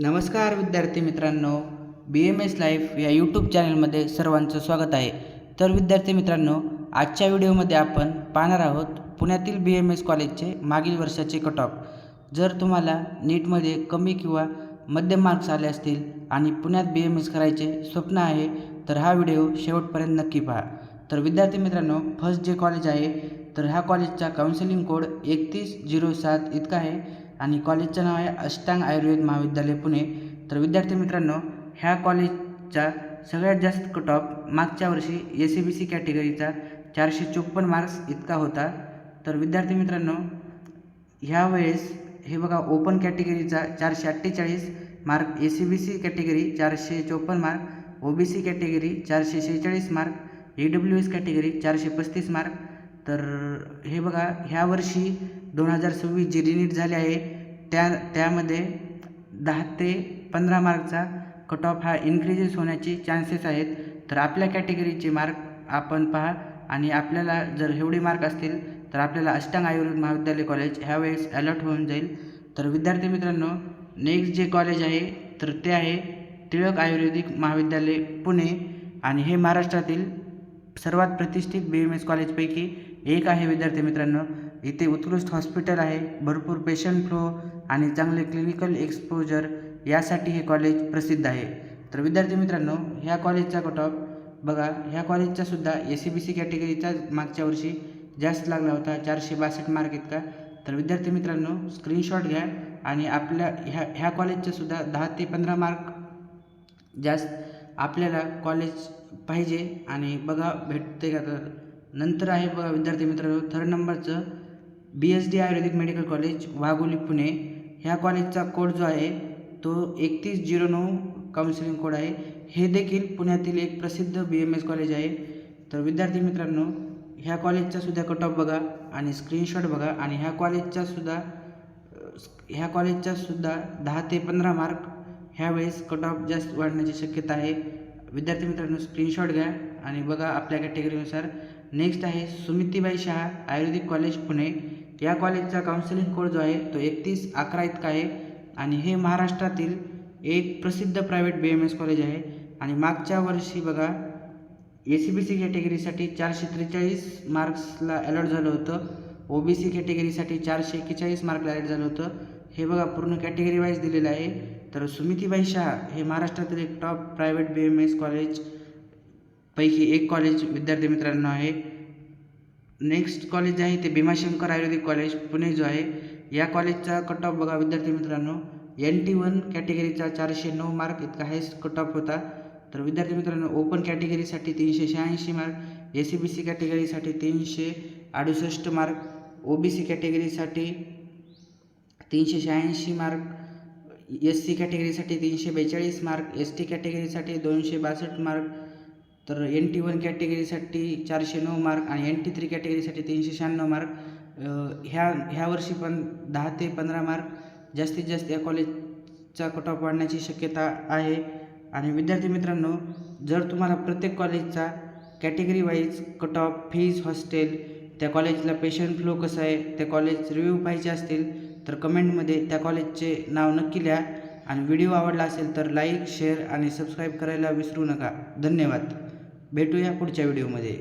नमस्कार विद्यार्थी मित्रांनो, BMS लाईफ या यूट्यूब चॅनलमध्ये सर्वांचं स्वागत आहे. तर विद्यार्थी मित्रांनो, आजच्या व्हिडिओमध्ये आपण पाहणार आहोत पुण्यातील BMS कॉलेजचे मागील वर्षाचे कट ऑफ. जर तुम्हाला नीटमध्ये कमी किंवा मध्यम मार्क्स आले असतील आणि पुण्यात BMS करायचे स्वप्न आहे तर हा व्हिडिओ शेवटपर्यंत नक्की पहा. तर विद्यार्थी मित्रांनो, फर्स्ट जे कॉलेज आहे तर ह्या कॉलेजचा काउन्सिलिंग कोड 3107 इतका आहे आणि कॉलेजचं नाव आहे अष्टांग आयुर्वेद महाविद्यालय पुणे. तर विद्यार्थी मित्रांनो, ह्या कॉलेजचा सगळ्यात जास्त कट ऑफ मागच्या वर्षी SCBC कॅटेगरीचा 454 मार्क्स इतका होता. तर विद्यार्थी मित्रांनो, ह्यावेळेस हे बघा, ओपन कॅटेगरीचा 448 mark, SCBC category 454 mark, OBC category 446 mark, EWS category 435 mark. तर हे बघा, ह्या वर्षी 2026 जी रिनीट झाली आहे त्यामध्ये 10 ते 15 मार्कचा कट ऑफ हा इन्क्रीजेस होण्याची चान्सेस आहेत. तर आपल्या कॅटेगरीचे मार्क आपण पहा आणि आपल्याला जर एवढे मार्क असतील तर आपल्याला अष्टांग आयुर्वेद महाविद्यालय कॉलेज ह्यावेळेस अलॉट होऊन जाईल. तर विद्यार्थी मित्रांनो, नेक्स्ट जे कॉलेज आहे तर ते आहे टिळक आयुर्वेदिक महाविद्यालय पुणे आणि हे महाराष्ट्रातील सर्वात प्रतिष्ठित BMS कॉलेजपैकी एक आहे. विद्यार्थी मित्रांनो, इथे उत्कृष्ट हॉस्पिटल आहे, भरपूर पेशंट फ्लो आणि चांगले क्लिनिकल एक्सपोजर यासाठी हे कॉलेज प्रसिद्ध आहे. तर विद्यार्थी मित्रांनो, ह्या कॉलेजचा कट ऑफ बघा, ह्या कॉलेजचा सुद्धा SCBC कॅटेगरीचा मागच्या वर्षी जास्त लागला होता, 462 मार्क इतका. तर विद्यार्थी मित्रांनो, स्क्रीनशॉट घ्या आणि आपल्या ह्या कॉलेजचं सुद्धा 10 ते 15 मार्क जास्त आपल्याला कॉलेज पाहिजे आणि बघा भेटते का. तर नंतर आहे बघा विद्यार्थी मित्रांनो, थर्ड नंबरचं BSD आयुर्वेदिक मेडिकल कॉलेज वाघोली पुणे. ह्या कॉलेजचा कोड जो आहे तो 3109 काउन्सिलिंग कोड आहे. हे देखील पुण्यातील एक प्रसिद्ध BMS कॉलेज आहे. तर विद्यार्थी मित्रांनो, ह्या कॉलेजचा सुद्धा कट ऑफ बघा आणि स्क्रीनशॉट बघा आणि ह्या कॉलेजचा सुद्धा 10 ते 15 मार्क ह्यावेळेस कट ऑफ जास्त वाढण्याची शक्यता आहे. विद्यार्थी मित्रांनो, स्क्रीनशॉट घ्या आणि बघा आपल्या कॅटेगरीनुसार. नेक्स्ट आहे सुमितीबाई शहा आयुर्वेदिक कॉलेज पुणे. या कॉलेजचा काउन्सिलिंग कोड जो आहे तो 3111 इतका आहे आणि हे महाराष्ट्रातील एक प्रसिद्ध प्रायव्हेट BMS कॉलेज आहे. आणि मागच्या वर्षी बघा SCBC कॅटेगरीसाठी 443 मार्क्सला अलॉट झालं होतं, OBC कॅटेगरीसाठी 441 मार्कला अलॉट झालं होतं. हे बघा पूर्ण कॅटेगरी वाईज दिलेलं आहे. तर सुमितीबाई शहा हे महाराष्ट्रातील एक टॉप प्रायव्हेट BMS कॉलेजपैकी एक कॉलेज विद्यार्थी मित्रांनो आहे. नेक्स्ट कॉलेज आहे ते भीमाशंकर आयुर्वेदिक कॉलेज पुणे जो आहे. या कॉलेजचा कट ऑफ बघा विद्यार्थी मित्रांनो, NT1 कॅटेगरीचा 409 मार्क इतका हायस्ट कट ऑफ होता. तर विद्यार्थी मित्रांनो, ओपन कॅटेगरीसाठी 386 मार्क, SCBC कॅटेगरीसाठी 368 मार्क, OBC कॅटेगरीसाठी 386 मार्क, SC कॅटेगरीसाठी 342 मार्क, ST कॅटेगरीसाठी 262 मार्क. तर NT1 कॅटेगरीसाठी 409 मार्क आणि NT3 कॅटेगरीसाठी 396 मार्क. ह्या वर्षी पण 10 ते 15 मार्क जास्तीत जास्त या कॉलेजचा कट ऑफ वाढण्याची शक्यता आहे. आणि विद्यार्थी मित्रांनो, जर तुम्हाला प्रत्येक कॉलेजचा category wise cut off, fees, hostel, त्या कॉलेजला पेशंट फ्लो कसं आहे, त्या कॉलेज रिव्ह्यू पाहिजे असतील तर कमेंटमध्ये त्या कॉलेजचे नाव नक्की लिहा. आणि व्हिडिओ आवडला असेल तर लाईक, शेअर आणि सबस्क्राईब करायला विसरू नका. धन्यवाद. भेटूया पुढच्या व्हिडिओमध्ये.